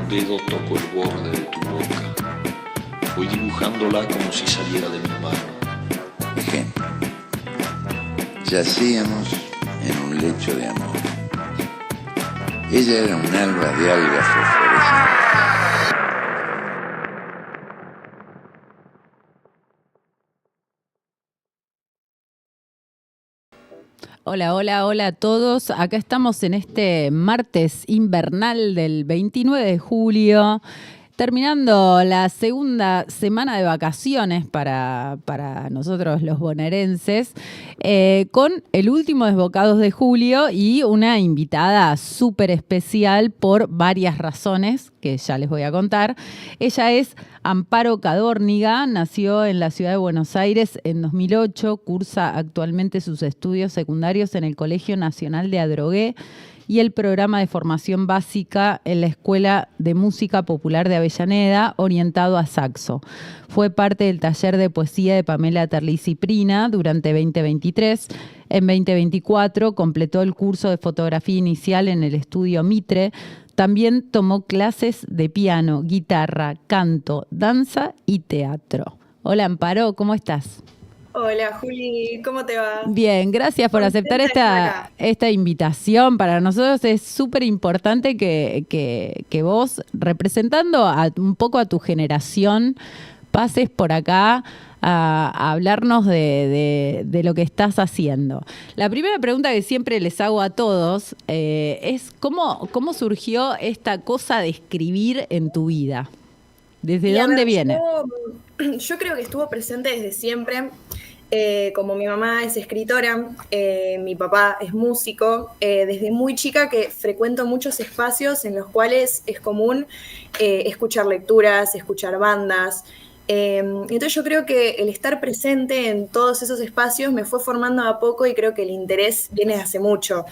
dedo toco el borde de tu boca. Voy dibujándola como si saliera de mi mano. Ejemplo. Yacíamos en un lecho de amor. Ella era un alba de algas fosforescentes. Hola, hola, hola a todos. Acá estamos en este martes invernal del 29 de julio, terminando la segunda semana de vacaciones para nosotros los bonaerenses, con el último Desbocados de julio y una invitada súper especial por varias razones que ya les voy a contar. Ella es Amparo Cadórniga, nació en la ciudad de Buenos Aires en 2008, cursa actualmente sus estudios secundarios en el Colegio Nacional de Adrogué y el programa de formación básica en la Escuela de Música Popular de Avellaneda, orientado a saxo. Fue parte del taller de poesía de Pamela Terlizzi-Prina durante 2023. En 2024 completó el curso de fotografía inicial en el estudio Mitre. También tomó clases de piano, guitarra, canto, danza y teatro. Hola Amparo, ¿cómo estás? Hola Juli, ¿cómo te va? Bien, gracias por aceptar esta invitación. Para nosotros es súper importante que vos, representando un poco a tu generación, pases por acá a hablarnos de lo que estás haciendo. La primera pregunta que siempre les hago a todos es ¿cómo surgió esta cosa de escribir en tu vida? ¿Desde dónde viene? Yo creo que estuvo presente desde siempre. Como mi mamá es escritora, mi papá es músico, desde muy chica que frecuento muchos espacios en los cuales es común escuchar lecturas, escuchar bandas. Entonces yo creo que el estar presente en todos esos espacios me fue formando a poco y creo que el interés viene de hace mucho.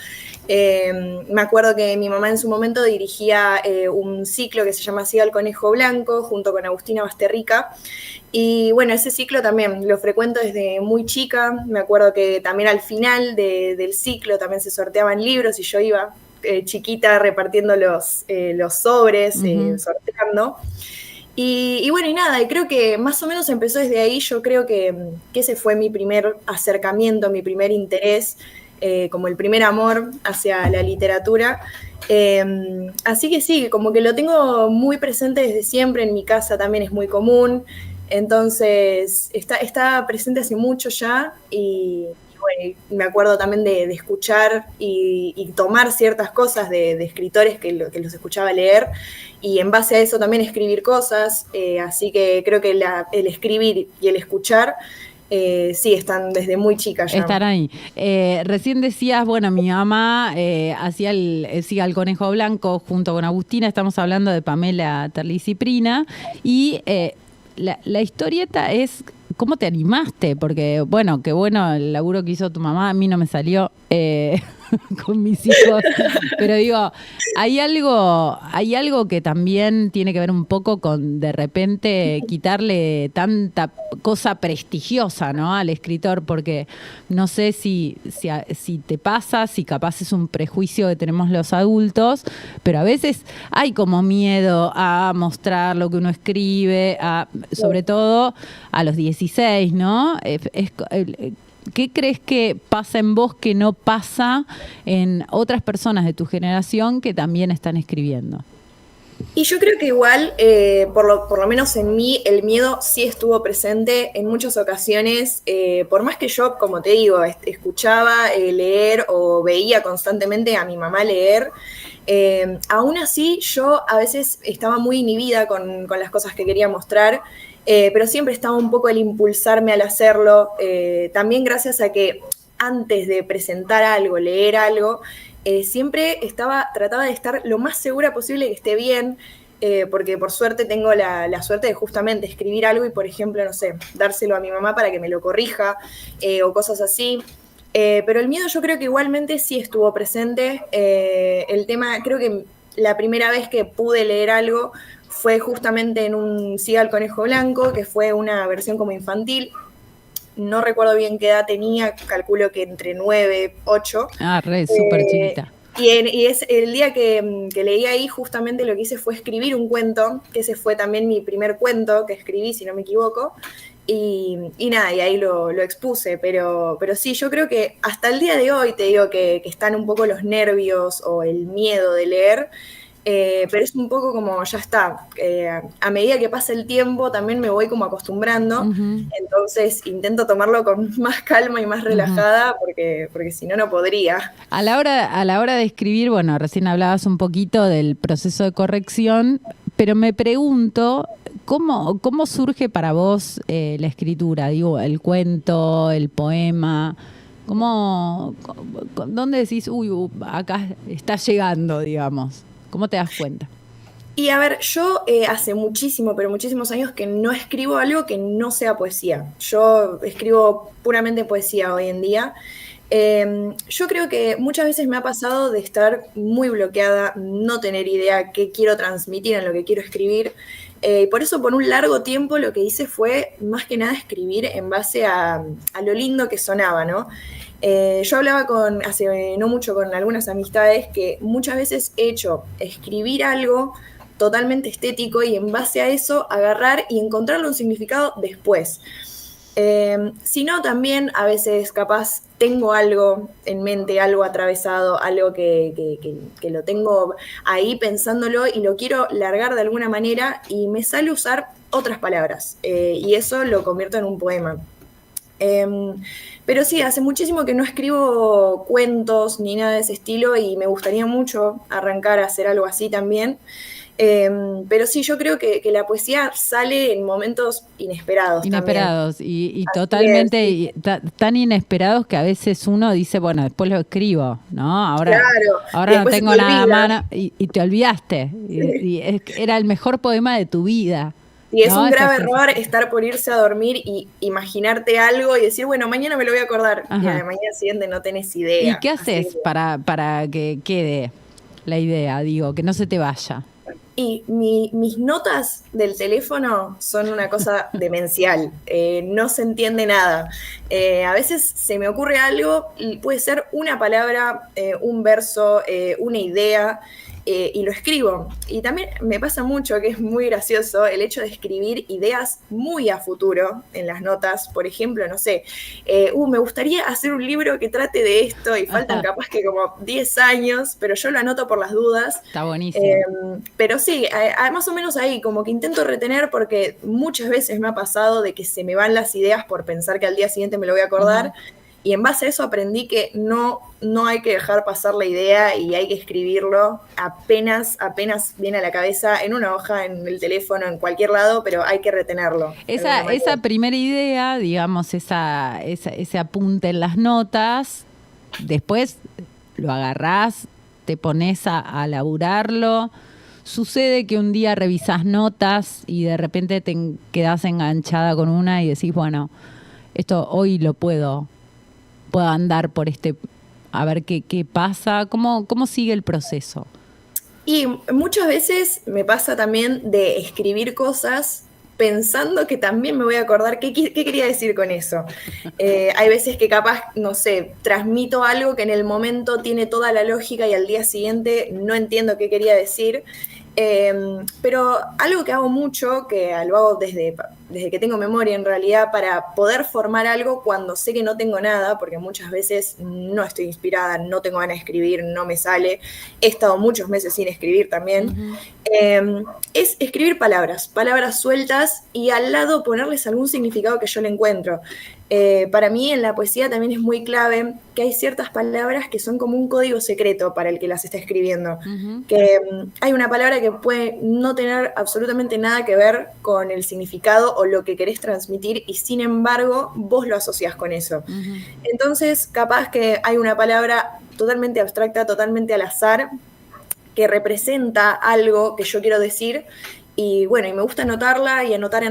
Me acuerdo que mi mamá en su momento dirigía un ciclo que se llama Siga el Conejo Blanco junto con Agustina Basterrica. Y bueno, ese ciclo también lo frecuento desde muy chica. Me acuerdo que también al final del ciclo también se sorteaban libros y yo iba chiquita repartiendo los sobres, sorteando. Y bueno, y nada, y creo que más o menos empezó desde ahí. Yo creo que ese fue mi primer acercamiento, mi primer interés, como el primer amor hacia la literatura. Así que sí, como que lo tengo muy presente desde siempre. En mi casa también es muy común. Entonces, está presente hace mucho ya y bueno, me acuerdo también de escuchar y tomar ciertas cosas de escritores que los escuchaba leer y en base a eso también escribir cosas. Así que creo que el escribir y el escuchar sí están desde muy chica ya. Están ahí. Recién decías, bueno, mi mamá hacía Siga el Conejo Blanco junto con Agustina. Estamos hablando de Pamela Terlizzi-Prina y la historieta es ¿cómo te animaste? Porque, bueno, qué bueno el laburo que hizo tu mamá, a mí no me salió con mis hijos, pero digo, hay algo que también tiene que ver un poco con, de repente, quitarle tanta cosa prestigiosa, ¿no?, al escritor, porque no sé si te pasa, si capaz es un prejuicio que tenemos los adultos, pero a veces hay como miedo a mostrar lo que uno escribe, sobre todo a los 16, ¿no? ¿Qué crees que pasa en vos que no pasa en otras personas de tu generación que también están escribiendo? Y yo creo que igual, por lo menos en mí, el miedo sí estuvo presente en muchas ocasiones. Por más que yo, como te digo, escuchaba leer o veía constantemente a mi mamá leer, aún así yo a veces estaba muy inhibida con las cosas que quería mostrar. Pero siempre estaba un poco el impulsarme al hacerlo, también gracias a que antes de presentar algo, leer algo, siempre trataba de estar lo más segura posible que esté bien, porque por suerte tengo la suerte de justamente escribir algo y, por ejemplo, no sé, dárselo a mi mamá para que me lo corrija o cosas así. Pero el miedo yo creo que igualmente sí estuvo presente. El tema, creo que la primera vez que pude leer algo fue justamente en un Siga el Conejo Blanco, que fue una versión como infantil. No recuerdo bien qué edad tenía, calculo que entre 9, 8. Súper chiquita. Y es el día que leí ahí, justamente lo que hice fue escribir un cuento, que ese fue también mi primer cuento que escribí, si no me equivoco. Y nada, y ahí lo expuse, pero sí, yo creo que hasta el día de hoy te digo que están un poco los nervios o el miedo de leer, pero es un poco como ya está. A medida que pasa el tiempo también me voy como acostumbrando, entonces intento tomarlo con más calma y más relajada porque si no, no podría. A la hora de escribir, bueno, recién hablabas un poquito del proceso de corrección, pero me pregunto, ¿cómo surge para vos la escritura? Digo, el cuento, el poema, ¿dónde decís, acá está llegando, digamos? ¿Cómo te das cuenta? Y a ver, yo hace pero muchísimos años que no escribo algo que no sea poesía. Yo escribo puramente poesía hoy en día. Yo creo que muchas veces me ha pasado de estar muy bloqueada, no tener idea qué quiero transmitir en lo que quiero escribir. Por eso, por un largo tiempo, lo que hice fue más que nada escribir en base a lo lindo que sonaba, ¿no? Yo hablaba hace no mucho con algunas amistades que muchas veces he hecho escribir algo totalmente estético y en base a eso agarrar y encontrarle un significado después. Si no, también a veces capaz tengo algo en mente, algo atravesado, algo que lo tengo ahí pensándolo y lo quiero largar de alguna manera y me sale usar otras palabras y eso lo convierto en un poema. Pero sí, hace muchísimo que no escribo cuentos ni nada de ese estilo y me gustaría mucho arrancar a hacer algo así también. Pero sí, yo creo que la poesía sale en momentos inesperados. Inesperados y totalmente tan inesperados que a veces uno dice, bueno, después lo escribo, ¿no? Ahora no tengo nada a mano y te olvidaste. Era el mejor poema de tu vida. Y es un grave error estar por irse a dormir y imaginarte algo y decir, bueno, mañana me lo voy a acordar. Ajá. Y a la mañana siguiente no tenés idea. ¿Y qué haces para que quede la idea, digo, que no se te vaya? Y mis notas del teléfono son una cosa demencial, no se entiende nada. A veces se me ocurre algo, puede ser una palabra, un verso, una idea, y lo escribo. Y también me pasa mucho, que es muy gracioso, el hecho de escribir ideas muy a futuro en las notas. Por ejemplo, no sé, me gustaría hacer un libro que trate de esto y faltan capaz que como 10 años, pero yo lo anoto por las dudas. Está buenísimo. Pero sí, más o menos ahí, como que intento retener porque muchas veces me ha pasado de que se me van las ideas por pensar que al día siguiente me lo voy a acordar. Y en base a eso aprendí que no hay que dejar pasar la idea y hay que escribirlo apenas viene a la cabeza, en una hoja, en el teléfono, en cualquier lado, pero hay que retenerlo. Esa primera idea, digamos, ese apunte en las notas, después lo agarrás, te pones a laburarlo. Sucede que un día revisás notas y de repente te quedás enganchada con una y decís, bueno, esto hoy lo puedo andar por a ver qué pasa, cómo sigue el proceso. Y muchas veces me pasa también de escribir cosas pensando que también me voy a acordar qué quería decir con eso. Hay veces que capaz, no sé, transmito algo que en el momento tiene toda la lógica y al día siguiente no entiendo qué quería decir. Pero algo que hago mucho, que lo hago desde que tengo memoria en realidad, para poder formar algo cuando sé que no tengo nada, porque muchas veces no estoy inspirada, no tengo ganas de escribir, no me sale, he estado muchos meses sin escribir también, es escribir palabras sueltas y al lado ponerles algún significado que yo le encuentro. Para mí en la poesía también es muy clave que hay ciertas palabras que son como un código secreto para el que las está escribiendo, que hay una palabra que puede no tener absolutamente nada que ver con el significado o lo que querés transmitir y sin embargo vos lo asociás con eso. Entonces capaz que hay una palabra totalmente abstracta, totalmente al azar, que representa algo que yo quiero decir. Y bueno, y me gusta anotarla y anotar,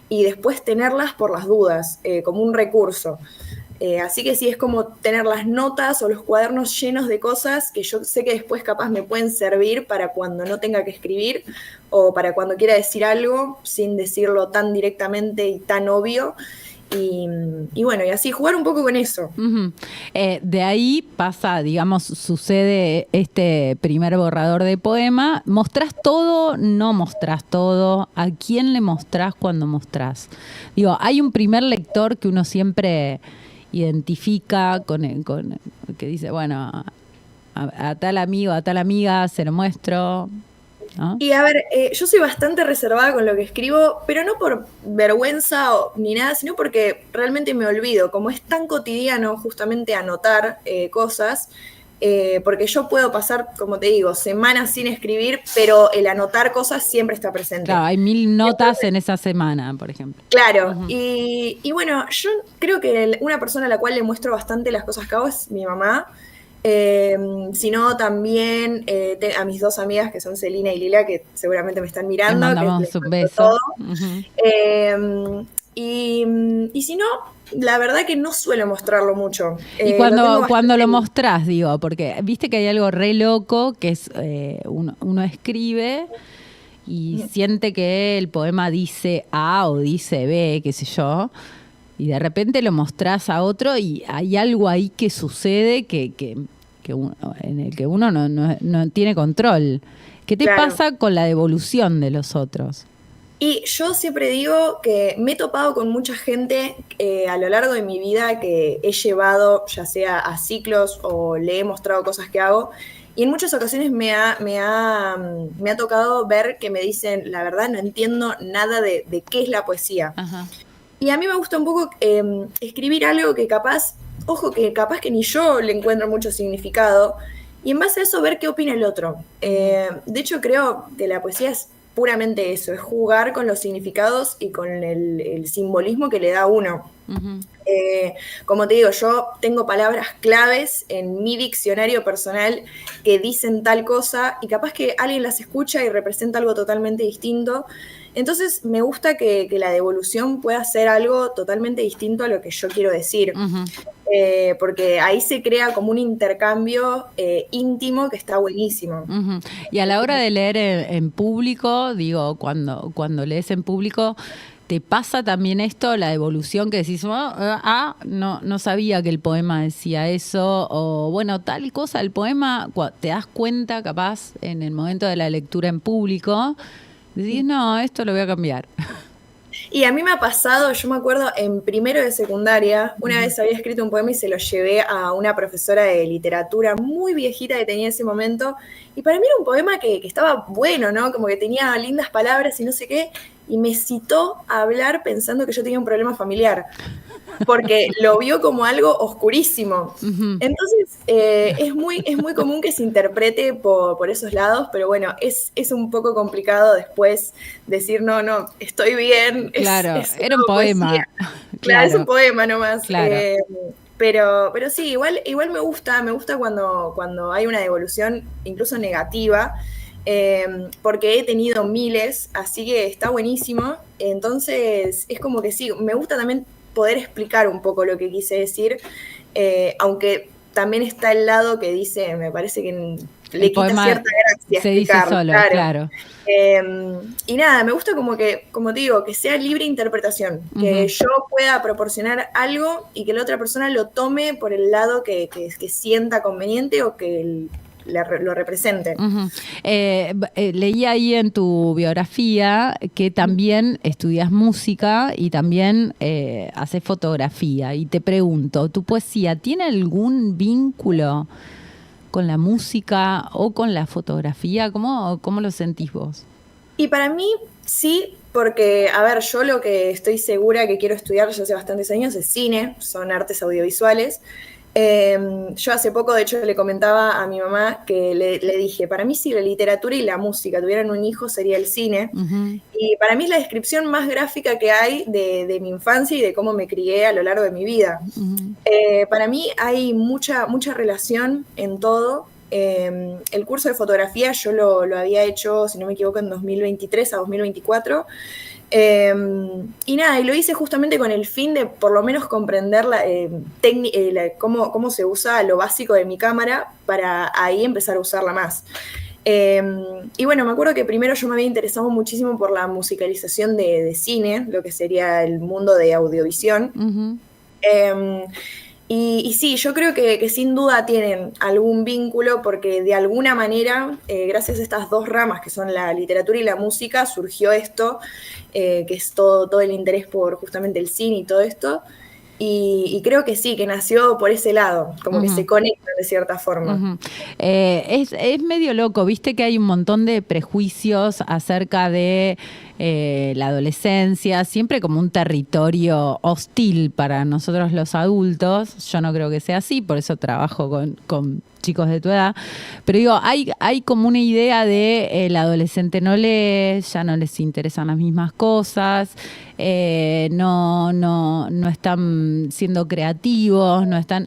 y después tenerlas por las dudas, como un recurso. Así que sí, es como tener las notas o los cuadernos llenos de cosas que yo sé que después capaz me pueden servir para cuando no tenga que escribir o para cuando quiera decir algo sin decirlo tan directamente y tan obvio. y bueno, y así, jugar un poco con eso. Ujú. De ahí pasa, digamos, sucede este primer borrador de poema. ¿Mostrás todo? ¿No mostrás todo? ¿A quién le mostrás cuando mostrás? Digo, hay un primer lector que uno siempre identifica con que dice, bueno, a tal amigo, a tal amiga se lo muestro, ¿no? Y a ver, yo soy bastante reservada con lo que escribo, pero no por vergüenza ni nada, sino porque realmente me olvido. Como es tan cotidiano justamente anotar cosas, porque yo puedo pasar, como te digo, semanas sin escribir, pero el anotar cosas siempre está presente. Claro, hay 1000 notas en esa semana, por ejemplo. Claro, y bueno, yo creo que una persona a la cual le muestro bastante las cosas que hago es mi mamá. Sino también a mis dos amigas que son Celina y Lila, que seguramente me están mirando. Les mandamos que les un cuento beso. todo. Uh-huh. Y si no, la verdad que no suelo mostrarlo mucho. Y cuando lo mostrás, digo, porque viste que hay algo re loco, que es uno escribe y siente que el poema dice A o dice B, qué sé yo, y de repente lo mostrás a otro y hay algo ahí que sucede en el que uno no tiene control. ¿Qué te Claro. pasa con la devolución de los otros? Y yo siempre digo que me he topado con mucha gente a lo largo de mi vida que he llevado, ya sea a ciclos o le he mostrado cosas que hago, y en muchas ocasiones me ha tocado ver que me dicen, la verdad no entiendo nada de qué es la poesía. Ajá. Y a mí me gusta un poco escribir algo que capaz que ni yo le encuentro mucho significado, y en base a eso ver qué opina el otro. De hecho, creo que la poesía es puramente eso, es jugar con los significados y con el simbolismo que le da a uno. Uh-huh. Como te digo, yo tengo palabras claves en mi diccionario personal que dicen tal cosa y capaz que alguien las escucha y representa algo totalmente distinto. Entonces me gusta que la devolución pueda ser algo totalmente distinto a lo que yo quiero decir. Uh-huh. Porque ahí se crea como un intercambio íntimo que está buenísimo. Uh-huh. Y a la hora de leer en público, digo, cuando lees en público, ¿te pasa también esto, la devolución que decís, no sabía que el poema decía eso? O bueno, tal cosa, el poema, te das cuenta capaz en el momento de la lectura en público, decís, no, esto lo voy a cambiar. Y a mí me ha pasado, yo me acuerdo en primero de secundaria, una vez había escrito un poema y se lo llevé a una profesora de literatura muy viejita que tenía en ese momento, y para mí era un poema que estaba bueno, ¿no? Como que tenía lindas palabras y no sé qué, y me citó a hablar pensando que yo tenía un problema familiar, porque lo vio como algo oscurísimo. Uh-huh. Entonces, es muy común que se interprete por esos lados, pero bueno, es un poco complicado después decir, no, estoy bien. Claro, era un poema. Claro, es un poema nomás. Claro. Pero sí, igual me gusta cuando hay una devolución, incluso negativa, porque he tenido miles, así que está buenísimo. Entonces, es como que sí, me gusta también poder explicar un poco lo que quise decir, aunque también está el lado que dice, me parece que le quita cierta gracia se dice solo, claro. Y nada, me gusta como te digo, que sea libre interpretación, que yo pueda proporcionar algo y que la otra persona lo tome por el lado que sienta conveniente o que lo represente. Uh-huh. Leí ahí en tu biografía que también estudias música y también haces fotografía. Y te pregunto, ¿tu poesía tiene algún vínculo con la música o con la fotografía? ¿Cómo lo sentís vos? Y para mí sí, porque, a ver, yo lo que estoy segura que quiero estudiar ya hace bastantes años es cine, son artes audiovisuales. Yo hace poco, de hecho, le comentaba a mi mamá que le dije, para mí si la literatura y la música tuvieran un hijo sería el cine. Uh-huh. Y para mí es la descripción más gráfica que hay de mi infancia y de cómo me crié a lo largo de mi vida. Uh-huh. Para mí hay mucha relación en todo. El curso de fotografía yo lo había hecho, si no me equivoco, en 2023 a 2024. Y nada, y lo hice justamente con el fin de por lo menos comprender cómo se usa lo básico de mi cámara para ahí empezar a usarla más. Y bueno, me acuerdo que primero yo me había interesado muchísimo por la musicalización de cine, lo que sería el mundo de audiovisión. Ujú. Y sí, yo creo que sin duda tienen algún vínculo porque de alguna manera, gracias a estas dos ramas que son la literatura y la música, surgió esto, que es todo el interés por justamente el cine y todo esto. Y creo que sí, que nació por ese lado, como que se conectan de cierta forma. Ujú. Es medio loco, viste que hay un montón de prejuicios acerca de la adolescencia, siempre como un territorio hostil para nosotros los adultos. Yo no creo que sea así, por eso trabajo con chicos de tu edad. Pero digo, hay como una idea de el adolescente no lee, ya no les interesan las mismas cosas, no están siendo creativos, no están...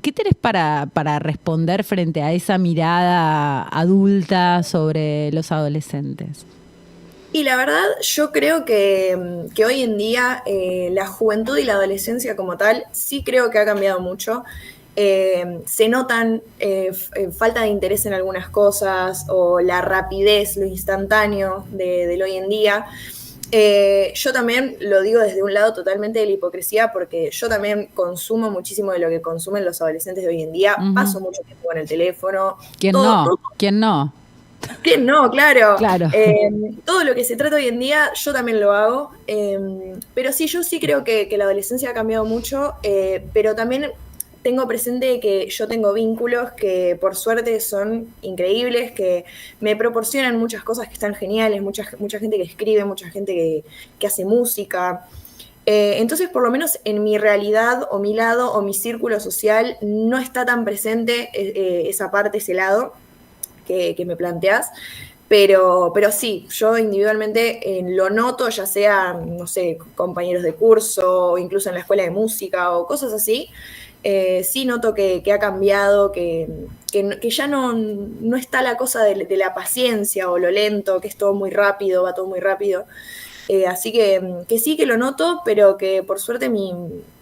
¿Qué tenés para responder frente a esa mirada adulta sobre los adolescentes? Y la verdad, yo creo que hoy en día la juventud y la adolescencia como tal, sí creo que ha cambiado mucho. Se notan falta de interés en algunas cosas o la rapidez, lo instantáneo del hoy en día. Yo también lo digo desde un lado totalmente de la hipocresía porque yo también consumo muchísimo de lo que consumen los adolescentes de hoy en día. Paso mucho tiempo en el teléfono. ¿Quién no? ¿Quién no? ¿Quién no? Claro. Claro. Todo lo que se trata hoy en día, yo también lo hago. Pero sí, yo sí creo que la adolescencia ha cambiado mucho, pero también tengo presente que yo tengo vínculos que por suerte son increíbles, que me proporcionan muchas cosas que están geniales, mucha gente que escribe, mucha gente que hace música. Entonces, por lo menos en mi realidad o mi lado o mi círculo social no está tan presente esa parte, ese lado que me planteás. Pero sí, yo individualmente lo noto, ya sea, no sé, compañeros de curso o incluso en la escuela de música o cosas así. Sí noto que ha cambiado, que ya no está la cosa de la paciencia o lo lento, que es todo muy rápido, va todo muy rápido. Así que sí que lo noto, pero que por suerte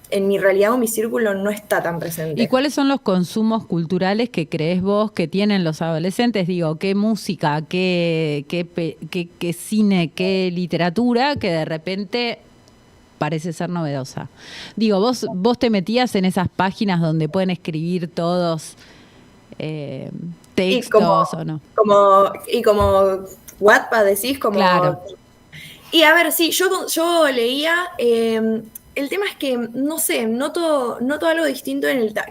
en mi realidad o mi círculo no está tan presente. ¿Y cuáles son los consumos culturales que crees vos que tienen los adolescentes? Digo, ¿qué música, qué cine, qué literatura que de repente parece ser novedosa? Digo, vos te metías en esas páginas donde pueden escribir todos textos o no. Como Wattpad decís, como... Claro. Y a ver, sí, yo leía... el tema es que, no sé, noto algo distinto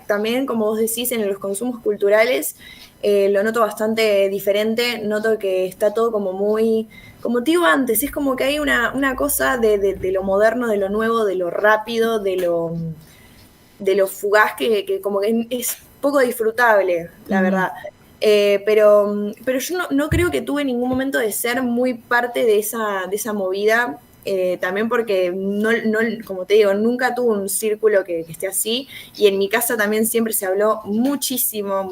también, como vos decís, en los consumos culturales. Lo noto bastante diferente. Noto que está todo como muy... Como te digo antes, es como que hay una cosa de lo moderno, de lo nuevo, de lo rápido, de lo fugaz, que como que es poco disfrutable, la verdad. Pero yo no creo que tuve ningún momento de ser muy parte de esa movida. También porque no, como te digo, nunca tuve un círculo que esté así, y en mi casa también siempre se habló muchísimo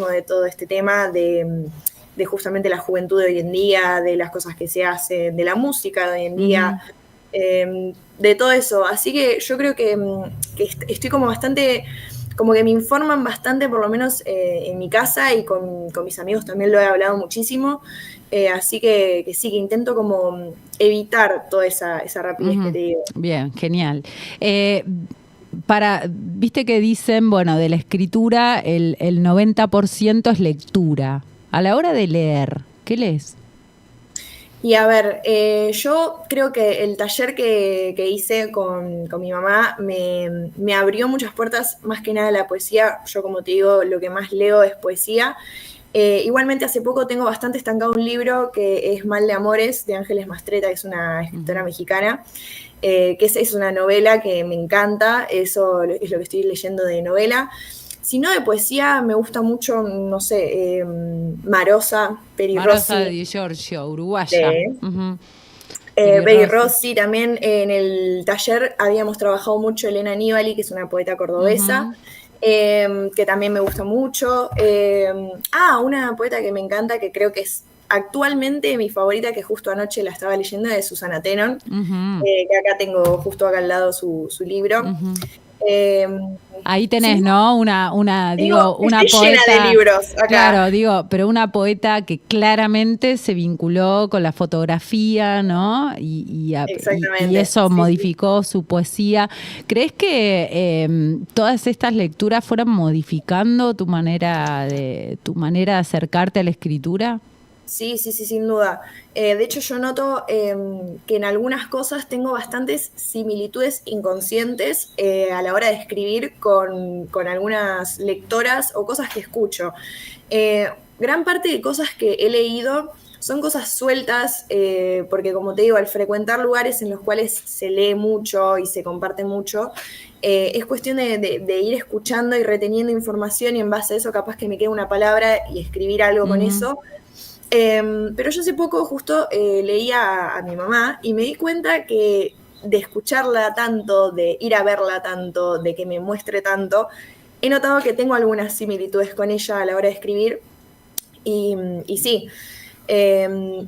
de todo este tema de justamente la juventud de hoy en día, de las cosas que se hacen, de la música de hoy en día, de todo eso. Así que yo creo que estoy como bastante, como que me informan bastante, por lo menos en mi casa, y con mis amigos también lo he hablado muchísimo. Así que sí, que intento como evitar toda esa rapidez que te digo. Bien, genial. Viste que dicen, bueno, de la escritura el 90% es lectura. A la hora de leer, ¿qué lees? Y a ver, yo creo que el taller que hice con mi mamá me abrió muchas puertas, más que nada la poesía. Yo, como te digo, lo que más leo es poesía. Igualmente, hace poco tengo bastante estancado un libro que es Mal de Amores, de Ángeles Mastretta, que es una escritora mexicana, que es una novela que me encanta. Eso es lo que estoy leyendo de novela. Si no, de poesía me gusta mucho, no sé, Marosa, Peri Rossi. Marosa de Giorgio, uruguaya. Peri Rossi. También en el taller habíamos trabajado mucho Elena Aníbali, que es una poeta cordobesa, que también me gusta mucho. Una poeta que me encanta, que creo que es actualmente mi favorita, que justo anoche la estaba leyendo, es Susana Tenon, que acá tengo justo acá al lado su libro. Eh, Ahí tenés, sí, ¿no? Una estoy poeta. llena de libros acá. Claro, pero una poeta que claramente se vinculó con la fotografía, ¿no? Y Exactamente, eso sí, sí. modificó su poesía. ¿Crees que todas estas lecturas fueron modificando tu manera de acercarte a la escritura? Sí, sí, sí, sin duda. De hecho, yo noto que en algunas cosas tengo bastantes similitudes inconscientes a la hora de escribir con algunas lectoras o cosas que escucho. Gran parte de cosas que he leído son cosas sueltas, porque como te digo, al frecuentar lugares en los cuales se lee mucho y se comparte mucho, es cuestión de ir escuchando y reteniendo información y en base a eso capaz que me quede una palabra y escribir algo con Ujú. eso. Pero yo hace poco justo leía a mi mamá y me di cuenta que de escucharla tanto, de ir a verla tanto, de que me muestre tanto, he notado que tengo algunas similitudes con ella a la hora de escribir y sí.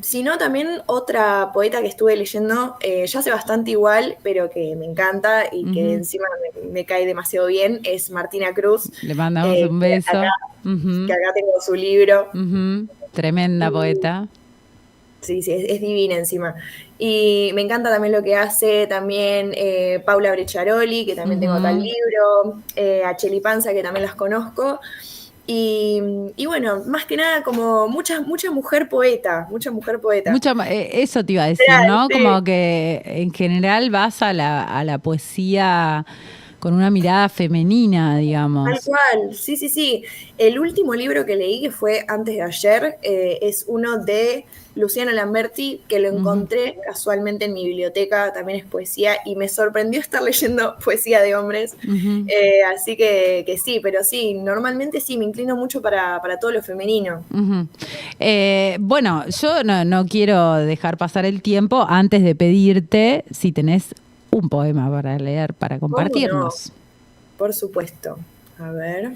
Si no, también otra poeta que estuve leyendo, ya hace bastante igual, pero que me encanta y que Ujú. encima me cae demasiado bien, es Martina Cruz, Le mandamos un que acá, beso. que Ujú, acá tengo su libro. ujú. Tremenda Y poeta. sí, sí, es divina encima. Y me encanta también lo que hace también Paula Brecciaroli, que también tengo acá el Ujú. libro, a Cheli Panza, que también las conozco. Y, y bueno, más que nada como mucha mujer poeta, mucha mujer poeta. Eso te iba a decir, Real, ¿no? sí. Como que en general vas a la poesía con una mirada femenina, Tal digamos. cual, sí, sí, sí. El último libro que leí, que fue antes de ayer, es uno de Luciano Lamberti, que lo Ujú, encontré casualmente en mi biblioteca, también es poesía, y me sorprendió estar leyendo poesía de hombres. ujú, Así que sí, pero sí, normalmente sí, me inclino mucho para todo lo femenino. ujú. Bueno, yo no quiero dejar pasar el tiempo antes de pedirte si tenés un poema para leer, para ¿Cómo no? compartirnos. Por supuesto. A ver,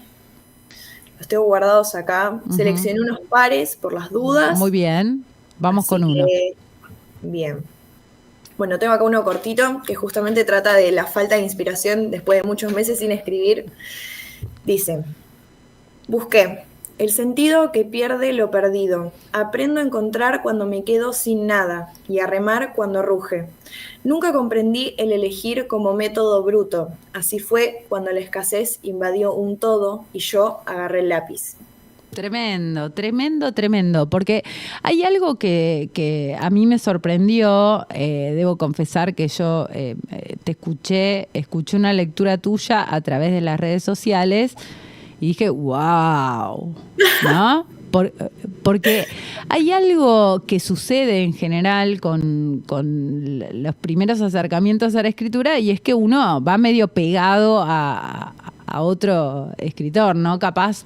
los tengo guardados acá. Ujú. Seleccioné unos pares por las Muy dudas, bien, vamos así con uno. que bien. Bueno, tengo acá uno cortito que justamente trata de la falta de inspiración después de muchos meses sin escribir. Dice, busqué el sentido que pierde lo perdido. Aprendo a encontrar cuando me quedo sin nada y a remar cuando ruge. Nunca comprendí el elegir como método bruto. Así fue cuando la escasez invadió un todo y yo agarré el lápiz. Tremendo, tremendo, tremendo, porque hay algo que a mí me sorprendió, debo confesar que yo te escuché una lectura tuya a través de las redes sociales y dije, wow, ¿no? Porque hay algo que sucede en general con los primeros acercamientos a la escritura y es que uno va medio pegado a otro escritor, ¿no? Capaz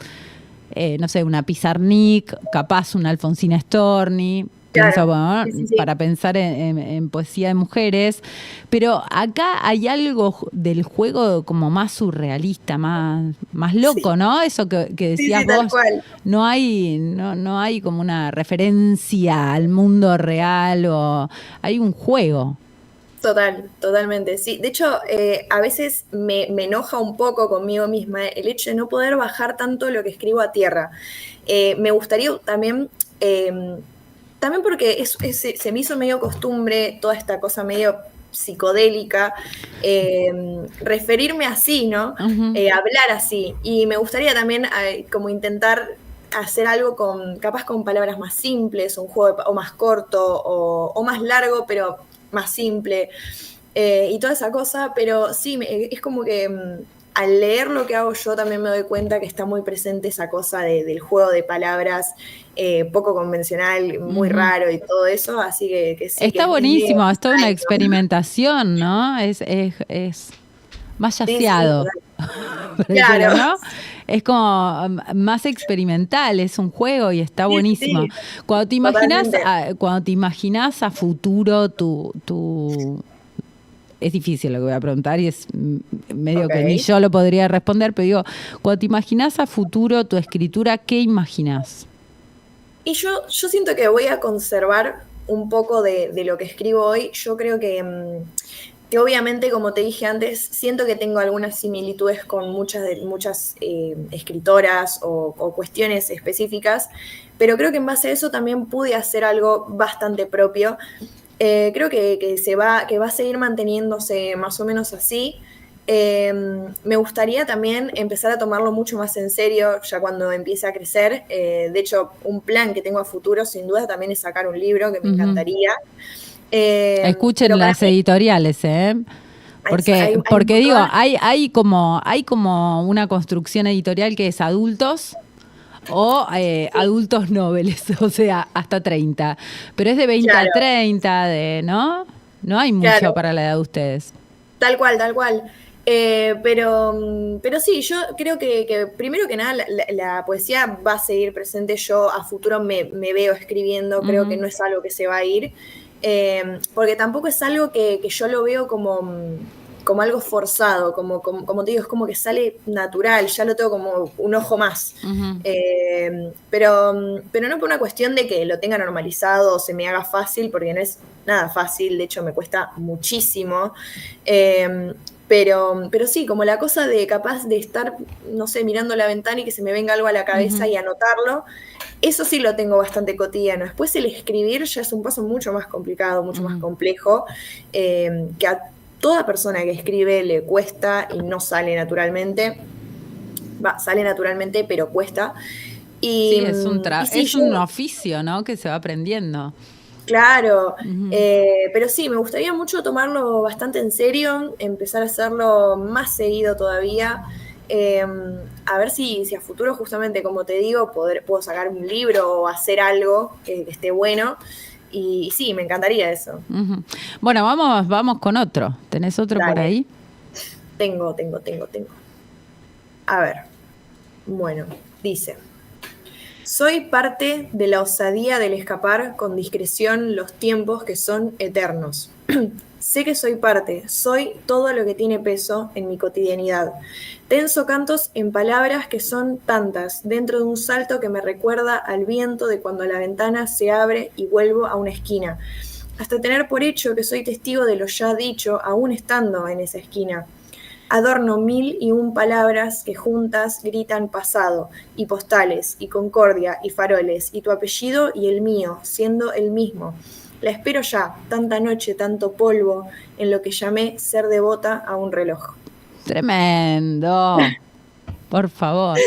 no sé, una Pizarnik, capaz una Alfonsina Storni, pienso, Claro, bueno, sí, sí, sí. para pensar en poesía de mujeres, pero acá hay algo del juego como más surrealista, más Sí, loco, ¿no? Eso que sí, decías sí, tal vos, cual. no hay como una referencia al mundo real o hay un juego. Totalmente, sí. De hecho, a veces me enoja un poco conmigo misma el hecho de no poder bajar tanto lo que escribo a tierra. Me gustaría también, también porque se me hizo medio costumbre toda esta cosa medio psicodélica, referirme así, ¿no? Ujú. Hablar así. Y me gustaría también como intentar hacer algo capaz con palabras más simples, un juego o más corto o más largo, pero más simple y toda esa cosa, pero sí, es como que al leer lo que hago yo también me doy cuenta que está muy presente esa cosa del juego de palabras poco convencional, muy Ujú. raro y todo eso, así que sí, que Está es medio buenísimo, es toda una extraño. experimentación, ¿no? Es más Sí, sí, yaceado, total. por decirlo, Claro. ¿no? Es como más experimental, es un juego y está Sí, sí, buenísimo. sí, totalmente. Cuando te imaginas a futuro es difícil lo que voy a preguntar y es medio que ni Ok. yo lo podría responder, pero digo, cuando te imaginas a futuro tu escritura, ¿qué imaginas? Y yo siento que voy a conservar un poco de lo que escribo hoy. Yo creo que que obviamente, como te dije antes, siento que tengo algunas similitudes con muchas escritoras o cuestiones específicas, pero creo que en base a eso también pude hacer algo bastante propio. Creo que va a seguir manteniéndose más o menos así. Me gustaría también empezar a tomarlo mucho más en serio ya cuando empiece a crecer. De hecho, un plan que tengo a futuro sin duda también es sacar un libro que me encantaría. Escuchen Pero para las mí editoriales, porque hay un digo, montón. hay como una construcción editorial que es adultos o adultos nobles, o sea, hasta 30. Pero es de 20 a Claro, 30, ¿no? No hay mucho claro, para la edad de ustedes. tal cual, tal cual. Pero sí, yo creo que primero que nada la poesía va a seguir presente. Yo a futuro me veo escribiendo, creo que no es algo que se va a ir, porque tampoco es algo que yo lo veo como algo forzado, como te digo, es como que sale natural, ya lo tengo como un ojo más. Pero no por una cuestión de que lo tenga normalizado o se me haga fácil, porque no es nada fácil, de hecho me cuesta muchísimo. Pero sí, como la cosa de capaz de estar, no sé, mirando la ventana y que se me venga algo a la cabeza y anotarlo, eso sí lo tengo bastante cotidiano. Después el escribir ya es un paso mucho más complicado, mucho más complejo, que a toda persona que escribe le cuesta y no sale naturalmente. Sale naturalmente, pero cuesta. Sí, Y sí, es un oficio, ¿no? Que se va aprendiendo. claro, pero sí, me gustaría mucho tomarlo bastante en serio, empezar a hacerlo más seguido todavía. A ver si a futuro, justamente como te digo, puedo sacar un libro o hacer algo que esté bueno. Y sí, me encantaría eso. Bueno, vamos con otro. ¿Tenés otro por Dale. ahí? Tengo. A ver, bueno, dice: soy parte de la osadía del escapar con discreción los tiempos que son eternos. Sé que soy parte, soy todo lo que tiene peso en mi cotidianidad. Tenso cantos en palabras que son tantas, dentro de un salto que me recuerda al viento de cuando la ventana se abre y vuelvo a una esquina, hasta tener por hecho que soy testigo de lo ya dicho, aún estando en esa esquina. Adorno 1001 palabras que juntas gritan pasado, y postales, y concordia, y faroles, y tu apellido y el mío, siendo el mismo. La espero ya, tanta noche, tanto polvo, en lo que llamé ser devota a un reloj. Tremendo. Por favor.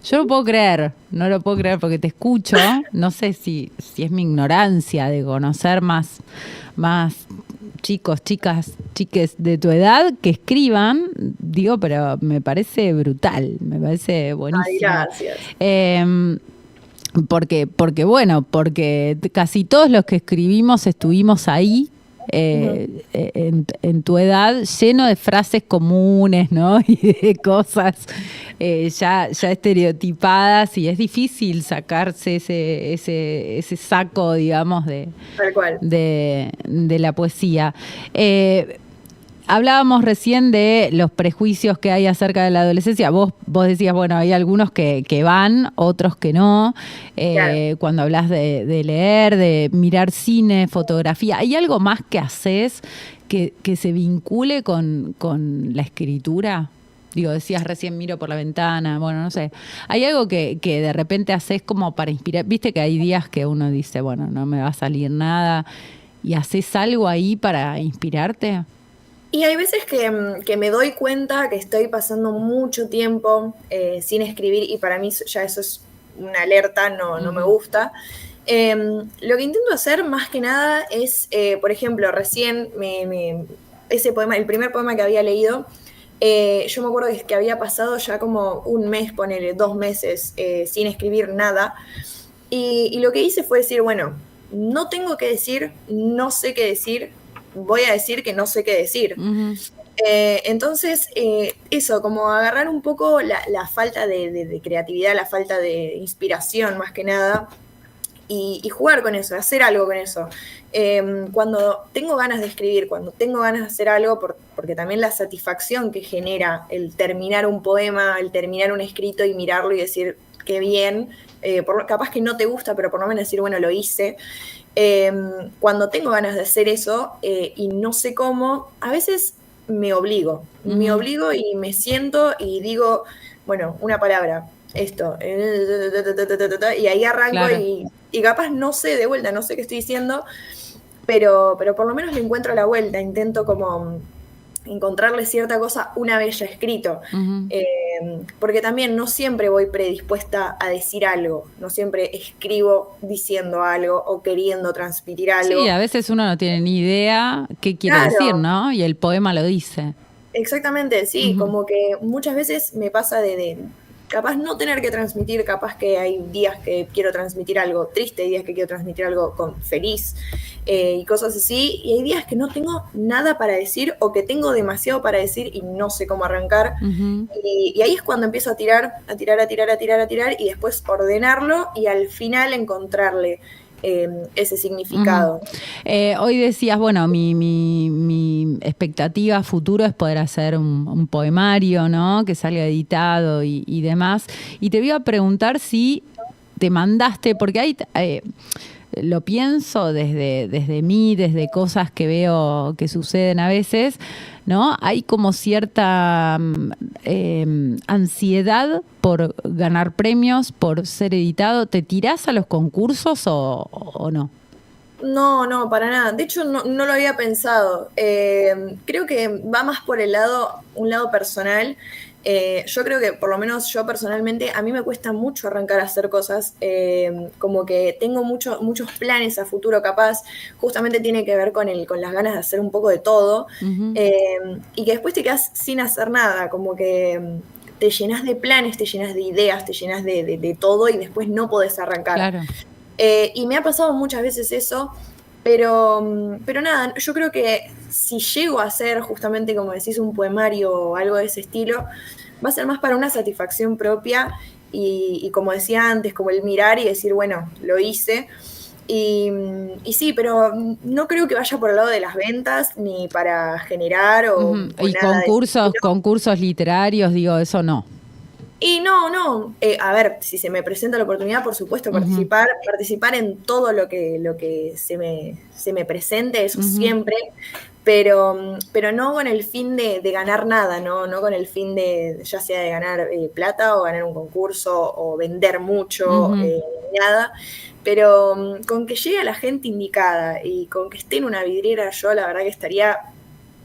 Yo no lo puedo creer porque te escucho, no sé si es mi ignorancia de conocer más chicos, chicas, chiques de tu edad que escriban, digo, pero me parece brutal, me parece Ay, buenísimo. gracias. Porque casi todos los que escribimos estuvimos ahí. En tu edad, lleno de frases comunes, ¿no? Y de cosas ya estereotipadas, y es difícil sacarse ese saco, digamos, Tal cual. de la poesía. Hablábamos recién de los prejuicios que hay acerca de la adolescencia. Vos decías, bueno, hay algunos que van, otros que no. Claro. Cuando hablas de leer, de mirar cine, fotografía, ¿hay algo más que haces que se vincule con la escritura? Digo, decías recién miro por la ventana, bueno, no sé. ¿Hay algo que de repente haces como para inspirar? Viste que hay días que uno dice, bueno, no me va a salir nada, y haces algo ahí para inspirarte. Y hay veces que me doy cuenta que estoy pasando mucho tiempo sin escribir, y para mí ya eso es una alerta, no me gusta. Lo que intento hacer más que nada es, por ejemplo, recién ese poema, el primer poema que había leído, yo me acuerdo que había pasado ya como un mes, ponele 2 meses sin escribir nada, y lo que hice fue decir, bueno, no tengo que decir, no sé qué decir, voy a decir que no sé qué decir. Entonces, eso, como agarrar un poco la falta de creatividad, la falta de inspiración más que nada, y jugar con eso, hacer algo con eso. Cuando tengo ganas de escribir, cuando tengo ganas de hacer algo, porque también la satisfacción que genera el terminar un poema, el terminar un escrito y mirarlo y decir qué bien, capaz que no te gusta, pero por lo menos decir, bueno, lo hice. Cuando tengo ganas de hacer eso y no sé cómo, a veces me obligo y me siento y digo, bueno, una palabra, esto, y ahí arranco Claro. y capaz no sé de vuelta, no sé qué estoy diciendo, pero por lo menos le encuentro la vuelta, intento como encontrarle cierta cosa una vez ya escrito. Ujú. Porque también no siempre voy predispuesta a decir algo, no siempre escribo diciendo algo o queriendo transmitir Sí, algo. a veces uno no tiene ni idea qué quiere decir, Claro, ¿no? Y el poema lo dice. exactamente, sí, Ujú. como que muchas veces me pasa de capaz no tener que transmitir, capaz que hay días que quiero transmitir algo triste, hay días que quiero transmitir algo feliz y cosas así, y hay días que no tengo nada para decir o que tengo demasiado para decir y no sé cómo arrancar. Ujú. Y ahí es cuando empiezo a tirar y después ordenarlo y al final encontrarle ese significado. Ujú. Hoy decías, bueno, mi expectativa a futuro es poder hacer un poemario, ¿no? Que salga editado y demás. Y te iba a preguntar si te mandaste, porque hay, lo pienso desde mí, desde cosas que veo que suceden a veces, ¿no? Hay como cierta ansiedad por ganar premios, por ser editado. ¿Te tirás a los concursos o no? No, para nada. De hecho, no lo había pensado. Creo que va más por un lado personal. Yo creo que, por lo menos yo personalmente, a mí me cuesta mucho arrancar a hacer cosas. Como que tengo muchos planes a futuro, capaz. Justamente tiene que ver con las ganas de hacer un poco de todo. Ujú. Y que después te quedas sin hacer nada. Como que te llenas de planes, te llenas de ideas, te llenas de todo y después no podés arrancar. Claro. Y me ha pasado muchas veces eso, pero nada, yo creo que si llego a hacer justamente, como decís, un poemario o algo de ese estilo, va a ser más para una satisfacción propia y como decía antes, como el mirar y decir, bueno, lo hice. Y sí, pero no creo que vaya por el lado de las ventas ni para generar Ujú. o Y nada de ese estilo. concursos literarios, digo, eso no. Y no, a ver, si se me presenta la oportunidad, por supuesto, Ujú. participar en todo lo que se me presente, eso Ujú. siempre, pero no con el fin de ganar nada, no con el fin de, ya sea de ganar plata o ganar un concurso o vender mucho, Ujú. nada, pero con que llegue a la gente indicada y con que esté en una vidriera, yo la verdad que estaría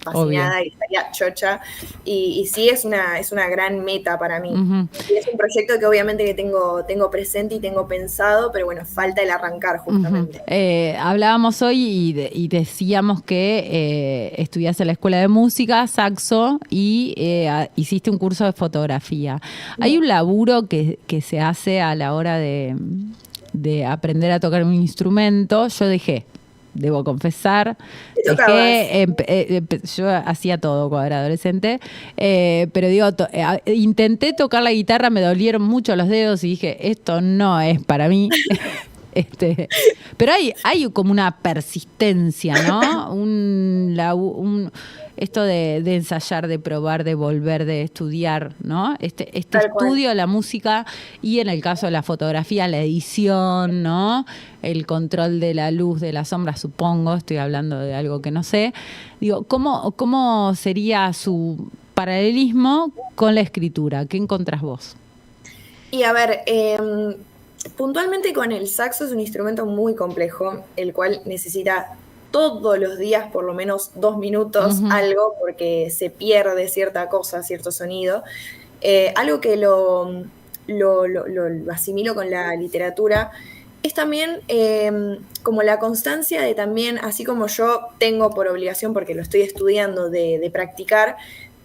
Obvio. fascinada y estaría chocha y sí es una gran meta para mí. Ujú. Y es un proyecto que obviamente que tengo presente y tengo pensado, pero bueno, falta el arrancar Ujú. justamente. Hablábamos hoy y decíamos que estudiaste en la escuela de música, saxo, y hiciste un curso de fotografía. ¿Hay un laburo que se hace a la hora de aprender a tocar un instrumento? Yo debo confesar, Te tocabas. yo hacía todo cuando era adolescente, pero digo, intenté tocar la guitarra, me dolieron mucho los dedos y dije, esto no es para mí. Pero hay como una persistencia, ¿no? Esto de ensayar, de probar, de volver, de estudiar, ¿no? Este Tal cual. estudio de la música y en el caso de la fotografía, la edición, ¿no? El control de la luz, de la sombra, supongo, estoy hablando de algo que no sé. Digo, ¿cómo sería su paralelismo con la escritura? ¿Qué encontrás vos? Y a ver, puntualmente con el saxo es un instrumento muy complejo, el cual necesita todos los días por lo menos 2 minutos Ujú. algo, porque se pierde cierta cosa, cierto sonido. Algo que lo asimilo con la literatura es también como la constancia de también, así como yo tengo por obligación, porque lo estoy estudiando, de practicar,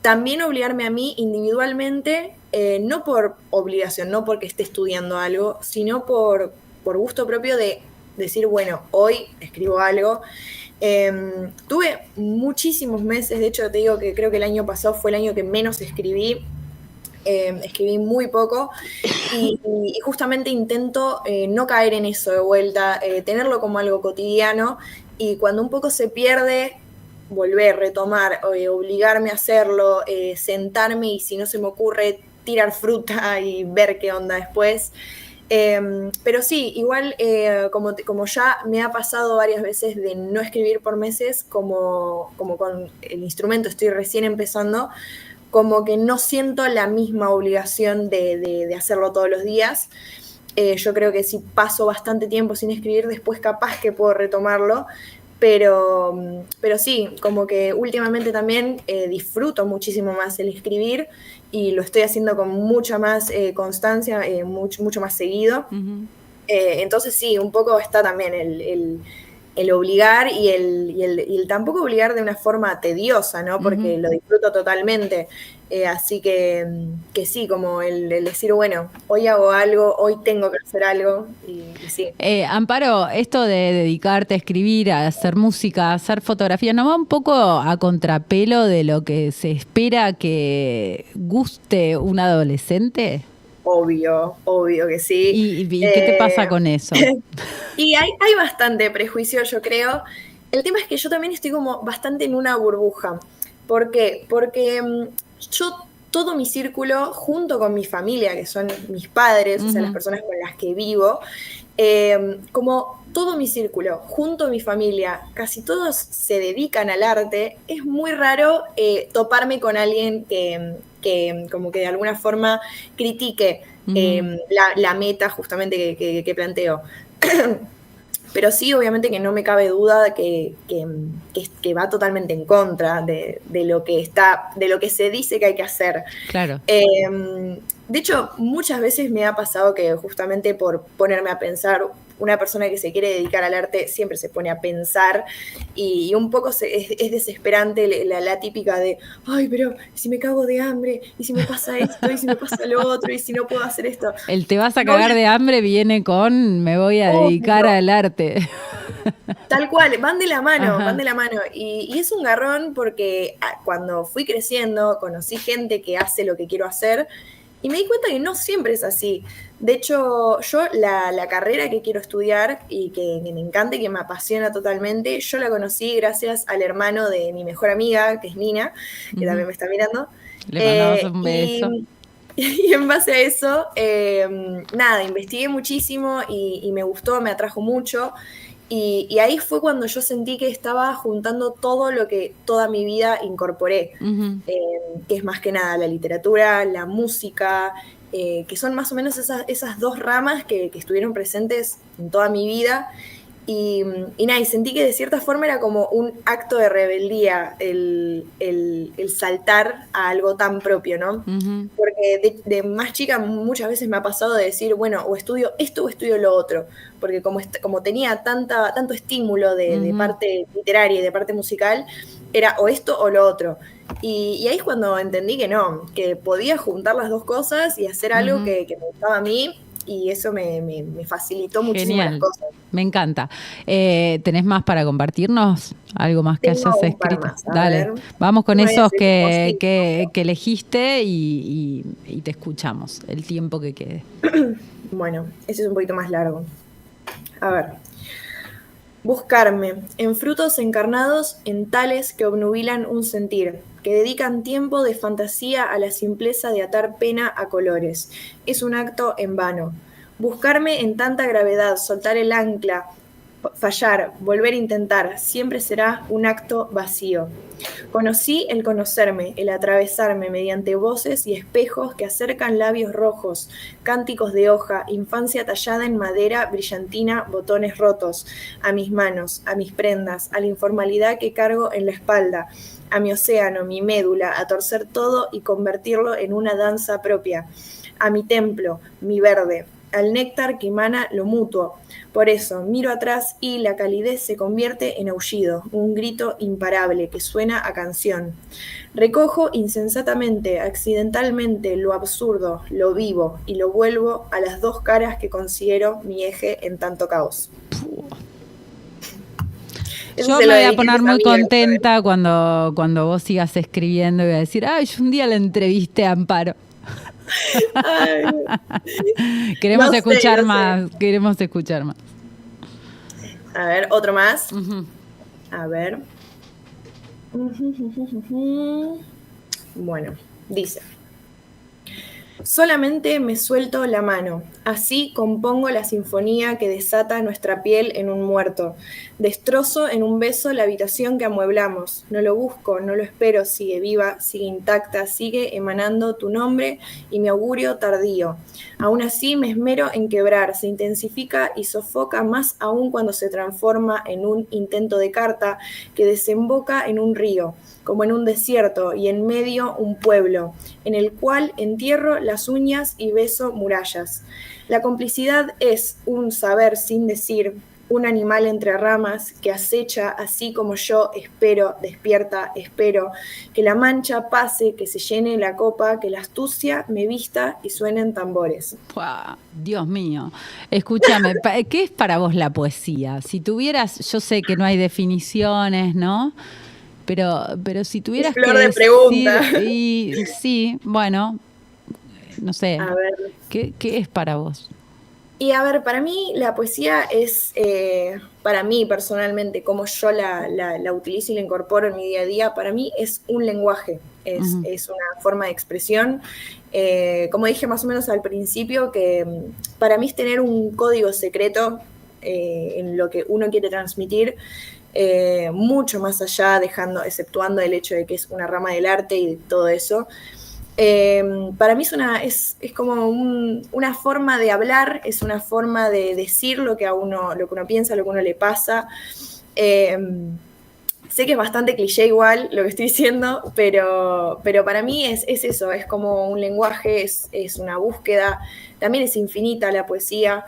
también obligarme a mí individualmente, no por obligación, no porque esté estudiando algo, sino por gusto propio de decir, bueno, hoy escribo algo. Tuve muchísimos meses, de hecho te digo que creo que el año pasado fue el año que menos escribí. Escribí muy poco y justamente intento no caer en eso de vuelta, tenerlo como algo cotidiano y cuando un poco se pierde, volver, retomar, obligarme a hacerlo, sentarme y si no se me ocurre tirar fruta y ver qué onda después. Pero sí, igual como ya me ha pasado varias veces de no escribir por meses, como con el instrumento estoy recién empezando, como que no siento la misma obligación de hacerlo todos los días. Yo creo que si paso bastante tiempo sin escribir, después capaz que puedo retomarlo, pero sí, como que últimamente también disfruto muchísimo más el escribir y lo estoy haciendo con mucha más constancia, mucho más seguido. Ujú. Entonces sí, un poco está también el obligar y el tampoco obligar de una forma tediosa, ¿no? Porque lo disfruto totalmente. Así que sí, como el decir, bueno, hoy hago algo, hoy tengo que hacer algo, y sí. Amparo, esto de dedicarte a escribir, a hacer música, a hacer fotografía, ¿no va un poco a contrapelo de lo que se espera que guste un adolescente? Obvio que sí. ¿Y qué te pasa con eso? Y hay bastante prejuicio, yo creo. El tema es que yo también estoy como bastante en una burbuja. ¿Por qué? Porque yo, todo mi círculo, junto con mi familia, que son mis padres, o sea, las personas con las que vivo, como todo mi círculo, junto a mi familia, casi todos se dedican al arte, es muy raro toparme con alguien que como que de alguna forma critique la meta justamente que planteo. Pero sí, obviamente que no me cabe duda que va totalmente en contra de lo que se dice que hay que hacer. Claro. De hecho, muchas veces me ha pasado que justamente por ponerme a pensar, una persona que se quiere dedicar al arte siempre se pone a pensar y un poco es desesperante la típica de, ay, pero si me cago de hambre, y si me pasa esto, y si me pasa lo otro, y si no puedo hacer esto. El te vas a cagar de hambre viene con me voy a dedicar al arte. Tal cual, van de la mano, Ajá. van de la mano. Y es un garrón porque cuando fui creciendo conocí gente que hace lo que quiero hacer y me di cuenta que no siempre es así. De hecho, yo la carrera que quiero estudiar y que me encanta y que me apasiona totalmente, yo la conocí gracias al hermano de mi mejor amiga, que es Nina, que también me está mirando. Le mandamos un beso. Y en base a eso, nada, investigué muchísimo y me gustó, me atrajo mucho. Y ahí fue cuando yo sentí que estaba juntando todo lo que toda mi vida incorporé, que es más que nada la literatura, la música, que son más o menos esas dos ramas que estuvieron presentes en toda mi vida. Y nada, y sentí que de cierta forma era como un acto de rebeldía el saltar a algo tan propio, ¿no? Porque de más chica muchas veces me ha pasado de decir, bueno, o estudio esto o estudio lo otro, porque como tenía tanto estímulo de parte literaria y de parte musical, era o esto o lo otro. Y ahí es cuando entendí que no, que podía juntar las dos cosas y hacer algo que me gustaba a mí, y eso me facilitó muchísimo las cosas. Me encanta. ¿Tenés más para compartirnos? ¿Algo más que Tengo hayas un par escrito? más, Dale, ver. vamos con Voy a esos decir que elegiste y te escuchamos el tiempo que quede. Bueno, ese es un poquito más largo. A ver. Buscarme, en frutos encarnados en tales que obnubilan un sentir, que dedican tiempo de fantasía a la simpleza de atar pena a colores. Es un acto en vano. Buscarme en tanta gravedad, soltar el ancla, fallar, volver a intentar, siempre será un acto vacío. Conocí el conocerme, el atravesarme mediante voces y espejos que acercan labios rojos, cánticos de hoja, infancia tallada en madera brillantina, botones rotos, a mis manos, a mis prendas, a la informalidad que cargo en la espalda, a mi océano, mi médula, a torcer todo y convertirlo en una danza propia, a mi templo, mi verde, al néctar que emana lo mutuo. Por eso, miro atrás y la calidez se convierte en aullido, un grito imparable que suena a canción. Recojo insensatamente, accidentalmente, lo absurdo, lo vivo, y lo vuelvo a las dos caras que considero mi eje en tanto caos. Yo me voy a poner muy contenta cuando vos sigas escribiendo y voy a decir, ay, yo un día la entrevisté a Amparo. Queremos escuchar más. A ver, otro más. A ver. Bueno, dice: Solamente me suelto la mano, así compongo la sinfonía que desata nuestra piel en un muerto. Destrozo en un beso la habitación que amueblamos. No lo busco, no lo espero, sigue viva, sigue intacta, sigue emanando tu nombre y mi augurio tardío. Aún así me esmero en quebrar, se intensifica y sofoca más aún cuando se transforma en un intento de carta que desemboca en un río, como en un desierto y en medio un pueblo, en el cual entierro las uñas y beso murallas. La complicidad es un saber sin decir, un animal entre ramas que acecha así como yo espero, despierta, espero, que la mancha pase, que se llene la copa, que la astucia me vista y suenen tambores. ¡Pua! Dios mío. Escúchame, ¿qué es para vos la poesía? Si tuvieras, yo sé que no hay definiciones, ¿no? Pero si tuvieras Flor que de decir, pregunta. y sí, bueno, no sé, A ver. ¿qué es para vos? Y a ver, para mí la poesía es, para mí personalmente, como yo la utilizo y la incorporo en mi día a día, para mí es un lenguaje, es una forma de expresión. Como dije más o menos al principio, que para mí es tener un código secreto en lo que uno quiere transmitir, mucho más allá, exceptuando el hecho de que es una rama del arte y de todo eso. Para mí es como una forma de hablar, es una forma de decir lo que uno piensa, lo que a uno le pasa. Sé que es bastante cliché igual lo que estoy diciendo, pero para mí es eso, es como un lenguaje, es una búsqueda, también es infinita la poesía.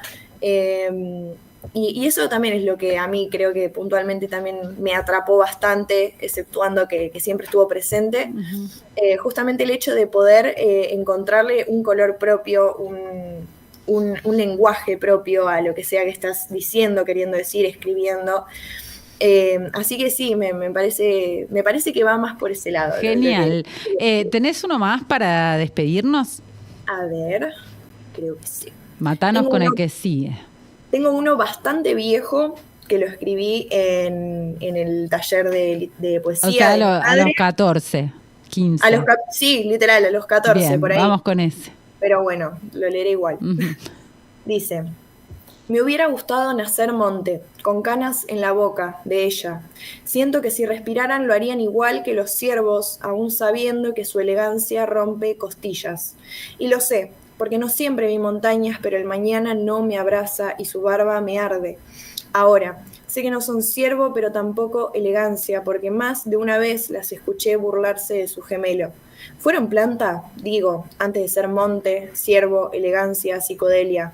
Y eso también es lo que a mí creo que puntualmente también me atrapó bastante, exceptuando que siempre estuvo presente. Justamente el hecho de poder encontrarle un color propio, un lenguaje propio a lo que sea que estás diciendo, queriendo decir, escribiendo. Así que sí, me parece que va más por ese lado. Genial. ¿Tenés uno más para despedirnos? A ver, creo que sí. Matanos con el que sigue. Tengo uno bastante viejo que lo escribí en el taller de poesía. O sea, a los 14, 15. Sí, literal, a los 14, bien, por ahí. Vamos con ese. Pero bueno, lo leeré igual. Dice: me hubiera gustado nacer monte, con canas en la boca de ella. Siento que si respiraran lo harían igual que los ciervos, aún sabiendo que su elegancia rompe costillas. Y lo sé, porque no siempre vi montañas, pero el mañana no me abraza y su barba me arde. Ahora, sé que no son ciervo, pero tampoco elegancia, porque más de una vez las escuché burlarse de su gemelo. ¿Fueron planta? Digo, antes de ser monte, ciervo, elegancia, psicodelia.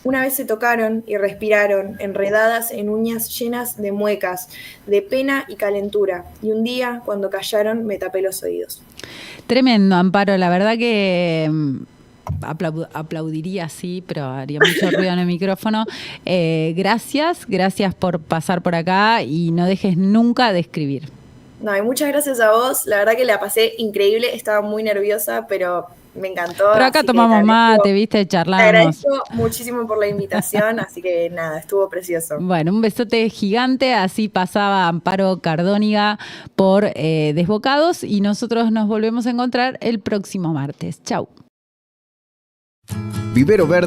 Una vez se tocaron y respiraron, enredadas en uñas llenas de muecas, de pena y calentura. Y un día, cuando callaron, me tapé los oídos. Tremendo, Amparo. La verdad que aplaudiría, sí, pero haría mucho ruido en el micrófono. Gracias por pasar por acá y no dejes nunca de escribir. No, y muchas gracias a vos. La verdad que la pasé increíble. Estaba muy nerviosa, pero me encantó. Pero acá tomamos mate, viste, charlamos. Te agradezco muchísimo por la invitación, así que nada, estuvo precioso. Bueno, un besote gigante. Así pasaba Amparo Cardóniga por Desbocados y nosotros nos volvemos a encontrar el próximo martes. Chau. Vivero Verde.